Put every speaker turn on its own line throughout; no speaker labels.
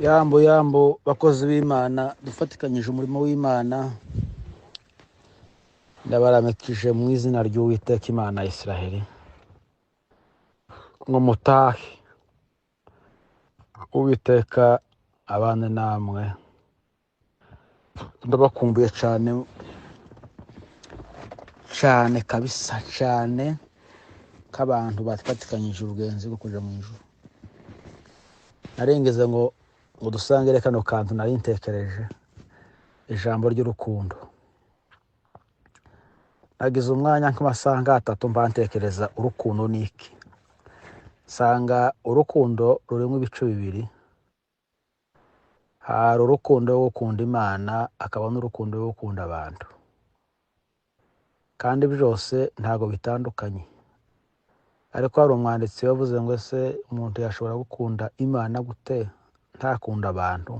Yambo bakozi b'Imana dufatikanyije umurimo w'Imana, ndabaramikije mu izina ry'Uwiteka Imana ya Isiraheli ngo mutahe. Uwiteka abane namwe, ndabakumbuye cyane kabisa, cyane k'abantu bafatikanyije urugenzi rwo kuja mu ijuru. Narengeze ngo dusangire kano kantu nari ntekereje, ijambo ry'urukundo. Nagize umwanya nk'amasaha 3 mba ntekereza urukundo niki. Sanga urukundo rurimo ibice bibiri. Hari urukundo rwo gukunda Imana, akaba n'urukundo rwo gukunda abantu, kandi byose ntago bitandukanye. Ariko hari umwanditsi wavuze ngo ese umuntu yashobora gukunda Imana gute ntakunda abantu,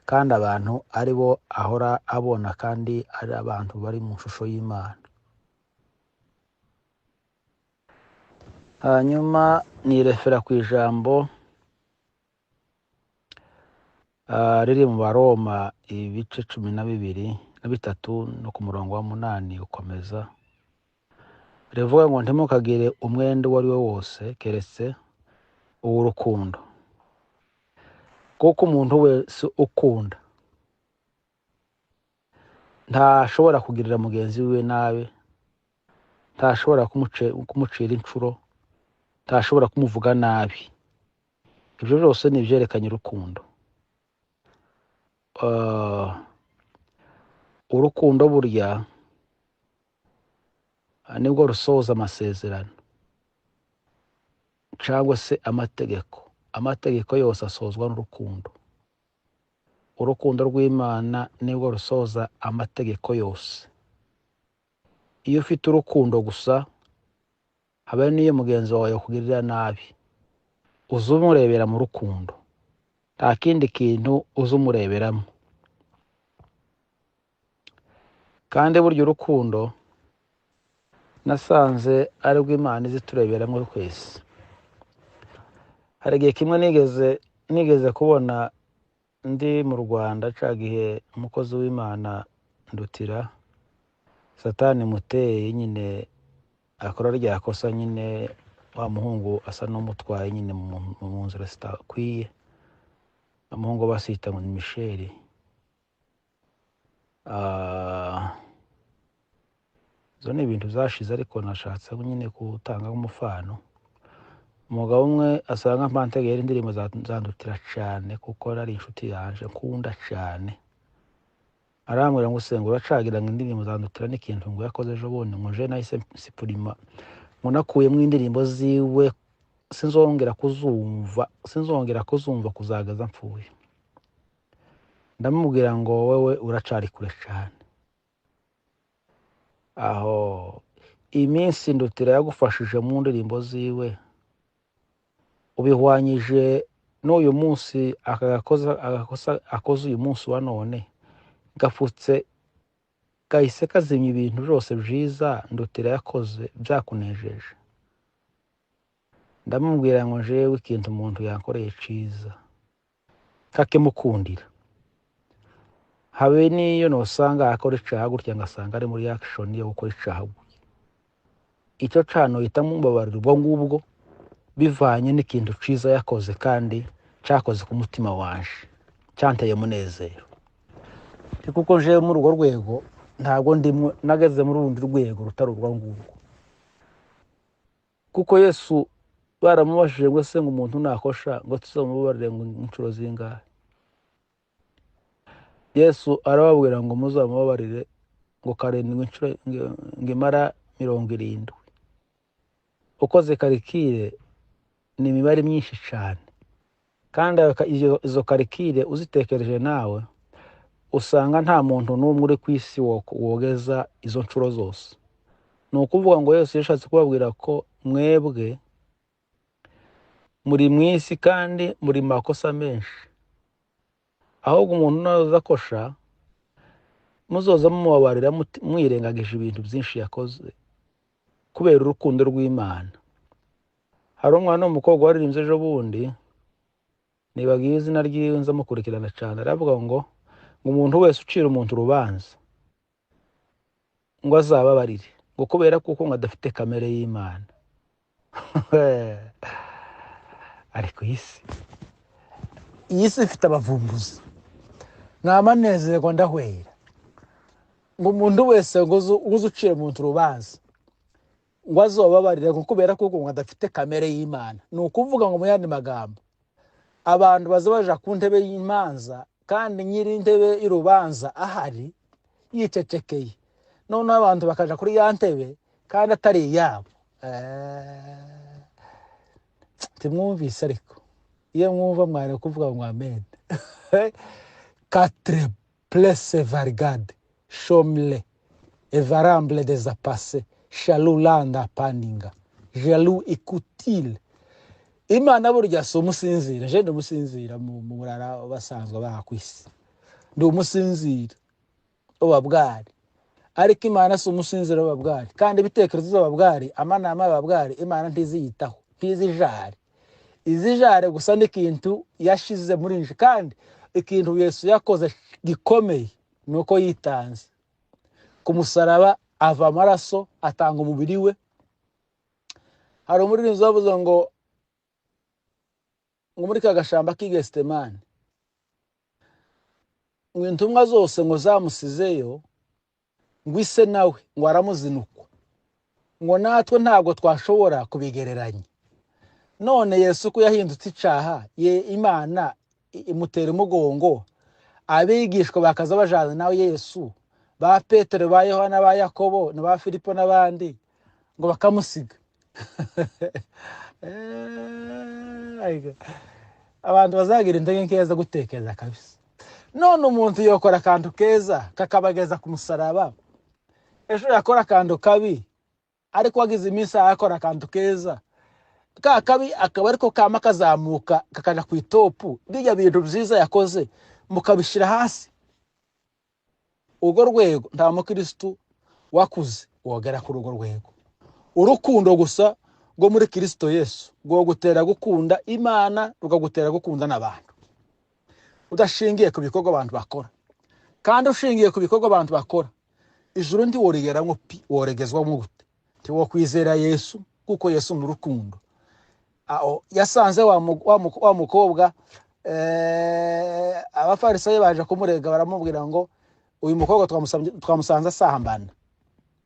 kandi abantu ari bo ahora abona, kandi ari abantu bari mu shusho y'Imana. Hanyuma nirefera ku ijambo riri mu Baroma ibice 12:3 no ku murongo wa 8 ukomeza. Rivuga ngo ntimukagire umwenda uwo ari wo wose keretse uw'urukundo, kuko umuntu wese ukunda ntashobora kugirira mugenzi we nabi, ntashobora kumucira inshuro, ntashobora kumuvuga nabi. Ibyo byose ni ibyerekanye urukundo. Urukundo burya nibwo rusohoza amasezerano cyangwa se amategeko. Amategeko yose asozwa n'urukundo. Urukundo rw'Imana nibwo rusohoza amategeko yose. Iyo ufite urukundo gusa, habe n'iyo mugenzi wawe yakugirira nabi, uzumurebera mu rukundo, nta kindi kintu uzumureberamo. Kandi burya urukundo nasanze ari rw'Imana izi tureberamo twese. Hari igihe kimwe nigeze kubona ndi mu Rwanda, ca gihe umukozi w'Imana Ndutira Satani muteye nyine akora rya kosa, nyine wa muhungu asa n'umutwaye nyine mu nzira zitakwiye. Umuhungu basita ngo ni Michel. Zo ni ibintu zashize, ariko nashatse nyine gutanga nk'umufano. Umugabo umwe asanga mpantegera indirimbo zandutira cyane, kuko ari inshuti yanje nkunda cyane. Arambwira ngo usenga uracagira ngo indirimbo zandutira n'ikintu ngo yakoze ejo bundi, ngo je nahise sipurima, ngo nakuyemo indirimbo ziwe sinzongera kuzumva kuzagaza mpfuye. Ndamubwira ngo wewe uracari kure cyane. Aho iminsi Ndutira yagufashije mu ndirimbo ziwe, ubihwanyije n'uyu munsi agakosa akoze uyu munsi wa none, gafutse kahise kazimya ibintu byose byiza Ndutira yakoze byakunejeje. Ndamubwira ngo jewe ikintu umuntu yankoreye ciza kakemukundira, habe niyo nosanga akora icaha gutya ngasanga ari muri action yo gukora icaha. Icyo cano yitamu mbabarira ubwo ngubwo, bivanye n'ikintu ciza yakoze kandi cyakoze ku mutima wanje, cyanteye munezero. Kuko je muri urwo rwego ntabwo ndimwe, nageze muri urundi rwego rutari urwo ngubwo. Kuko Yesu baramubashije ngo se ngo umuntu nakosha ngo tuzamubarire ngo inshuro zingahe. Yesu arababwira ngo muzamubabarire ngo 7 inshuro ngimara 70. Ukoze karikire ni imibare myinshi cyane, kandi izo karikire uzitekereje nawe usanga nta muntu n'umwe uri ku isi wogeza izo nshuro zose. Ni ukuvuga ngo Yesu yashatse kubabwira ko mwebwe muri mu isi kandi muri makosa menshi, ahubwo umuntu naza kosha muzoza mumubabarira mwirengagije ibintu byinshi yakoze kubera urukundo rw'Imana. Hari umwana w'umukobwa waririmbye ejo bundi nibagiye izina ryiwe nza mukurikirana cyane, aravuga ngo umuntu wese ucira umuntu urubanza ngo azababarire, ngo kubera kuko ngo adafite kamere y'Imana. Ariko iyi si ifite abavumbuzi, ntamanezerwa ndahwera ngo umuntu wese ngo uzi ucira umuntu urubanza ngo azobabarire, ngo kubera kuko ngo adafite kamere y'Imana. Ni ukuvuga ngo mu yandi magambo, abantu baza baja ku ntebe y'imanza kandi nyiri intebe y'urubanza ahari yicecekeye, noneho abantu bakaja kuri ya ntebe kandi atari iyabo. Timwumvise ariko iyo mwumva mwari kuvuga ngo amen. Quatre plesse vargade chomle evaramble desapasse shalulanda paninga jaloux ikutile. Imana burya si umusinzira, je ndi umusinzira mu murara basanzwe bakwisi, ndi umusinzira obabwari, ariko Imana si umusinzira obabwari, kandi ibitekerezo z'obabwari, amanama y'obabwari Imana ntiziyitaho, ntizijare. Izijare gusa n'ikintu yashize muri nje, kandi ikintu Yesu yakoze gikomeye nuko yitanze ku musaraba, ava amaraso, atanga umubiri we. Hari umuririmbyi wavuze ngo muri ka gashamba k'i Getsemane ngo intumwa zose ngo zamusizeyo, ngo ise nawe ngo aramuzinukwa, ngo natwe ntabwo twashobora kubigereranya. None Yesu ko yahindutse icaha, Imana imutera umugongo, abigishwa bakaza bajana nawe Yesu, ba Petero, ba Yohana, ba Yakobo, na ba Filipo n'abandi, ngo bakamusiga. Abantu bazagira intege nkeza gutekereza kabisa. None umuntu yokora akantu keza kakabageza ku musaraba, ejo yakora akantu kabi, ariko wagize iminsi yakora akantu keza, ka kabi akaba ariko kama kazamuka kakaja ku itopu. Bijya bintu byiza yakoze mukabishira hasi. Urwo rwego nta mukristo wakuze wogera ku rugo rwego. Urukundo gusa rwo muri Kristo Yesu rwo gutera gukunda Imana, rukagutera gukunda n'abantu, udashingiye ku bikorwa abantu bakora. Kandi ushingiye ku bikorwa abantu bakora, ijuru ndi worigeramwo pi, woregezwamo gute? Ti wo kwizera Yesu, kuko Yesu ni urukundo. Yasanze wa mukobwa, abafarisayo baje kumurega, baramubwira ngo uyu mukobwa twamusanze asambana,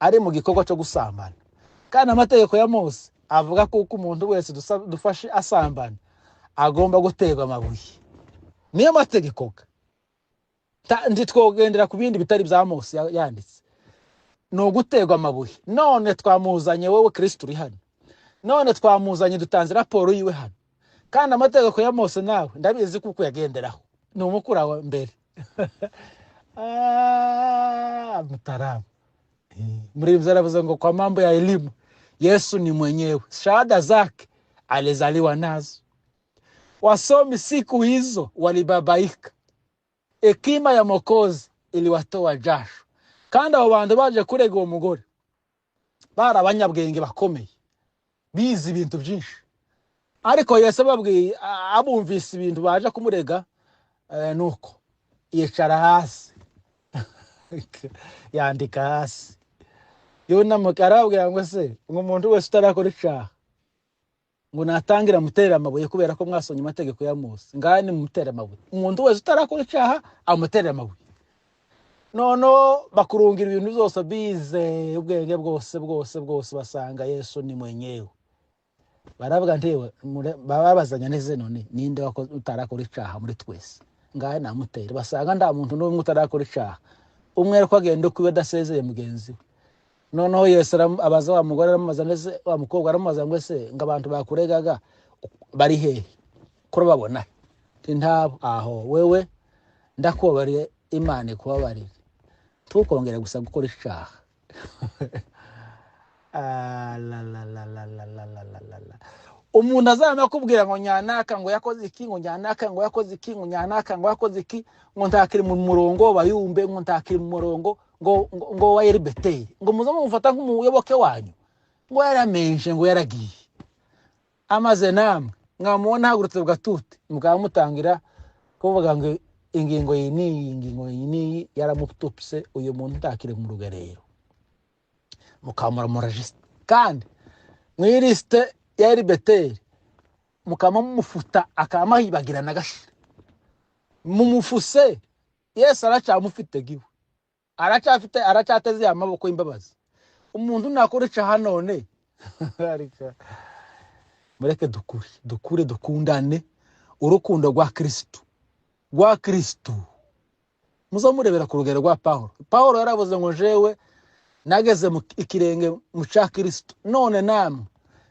ari mu gikorwa cyo gusambana. Kandi amategeko ya Mose avuga ko umuntu wese dufashe asambana agomba guterwa amabuye. Niyo mategeko ndi twogendera ku bindi bitari bya Mose yanditse, no guterwa amabuye. None twamuzanye wowe Kristo uri hano, none twamuzanye dutanze raporo yiwe hano, kandi amategeko ya Mose nawe ndabizi kuko yagenderaho, ni umukura wa mbere. Mutaramu muri mzaravuze ngo kwa mambo ya elimu Yesu ni mwenyewe, shahada zake alizaliwa nazo. Wasomi siku hizo walibabaika, hekima ya Mwokozi iliwatoa jasho. Kandi abo bantu baje kurega uwo mugore bari abanyabwenge bakomeye, bizi ibintu byinshi, ariko Yesu ababwiye, abumvise ibintu baje kumurega, nuko yicara hasi yandika hasi. Yunama arababwira ngo se ngo umuntu wese utarakora icaha ngo natangira mutera amabuye kubera ko mwasonye amategeko ya Mose. Ngani mutera amabuye umuntu wese utarakora icaha, amutera amabuye. Nono bakurungira ibintu byose, bize ubwenge bwose basanga Yesu ni mwenyewe. Baravuga ntewe babazanya neze, none ninde wako utarakora icaha muri twese? Ngani namutera. Basanga nda muntu n'umwe utarakora icaha, umwe ko agenda kwiwe dasezeye mugenzi we. Noneho Yesu abaza wa mugore, aramubaza neze, wa mukobwa aramubaza ngo se ngo abantu bakuregaga bari hehe kuri babona? Ntabo. Aho wewe ndakubabariye, Imana ikubabarire, tukongera gusa gukora icaha. Umuntu azana kubwira ngo nyanaka ngo yakoze iki, ngo nyanaka ngo yakoze iki, ngo nyanaka ngo yakoze iki, ngo ntakiri mu murongo bayumbe, ngo ntakiri mu murongo ngo wa Erbeteri, ngo muzamu mufata nk'umuyoboke wanyu, ngo yaramenje, ngo yaragiye amaze namwe mwamubona hagurutse bugatuti mukamutangira kuvuga ngo ingingo yini yaramutupse uyu muntu ntakire mu rugerero mukamura murajiste kandi mwiriste yari beteri mukama mumufuta akama hibagirana gashira mumufuse Yesu aracamufite giwe aracateze amaboko y'imbabazi umuntu nakoreca hanone arika mureke dukure dukundane urukundo rwa Kristo muzamurebera ku rugero rwa Paulo yaravuze ngo jewe nageze mu ikirenge mu ca Kristo none namwe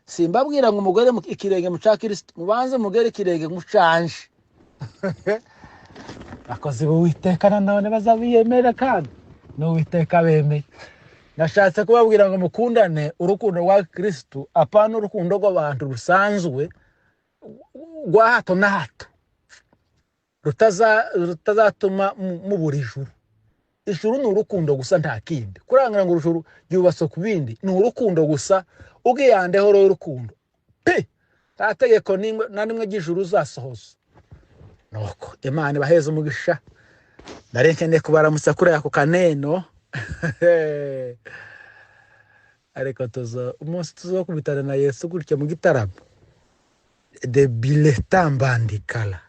simbabwira ngo umugore mu ikirenge mu ca Kristo mubanze mugere ikirenge mu canje akoze Uwiteka none bazabiyemera kandi no Uwiteka bemeye nashatse kubabwira ngo mukundane urukundo rwa Kristo apana urukundo rw'abantu rusanzwe rwa hato na hato rutazatuma mubura ijuru ni urukundo gusa nta kindi kurangira ngo ijuru ryubatse ku bindi ni urukundo gusa ugiyandeho ro urukundo pe tategeko nimwe ry'ijuru uzasohoza nuko Imana ibaheze umugisha ndarenkene kubaramutsa kuri ako kaneno ariko umunsi tuzokubitana na Yesu gutya mu gitaramo de biletambandikala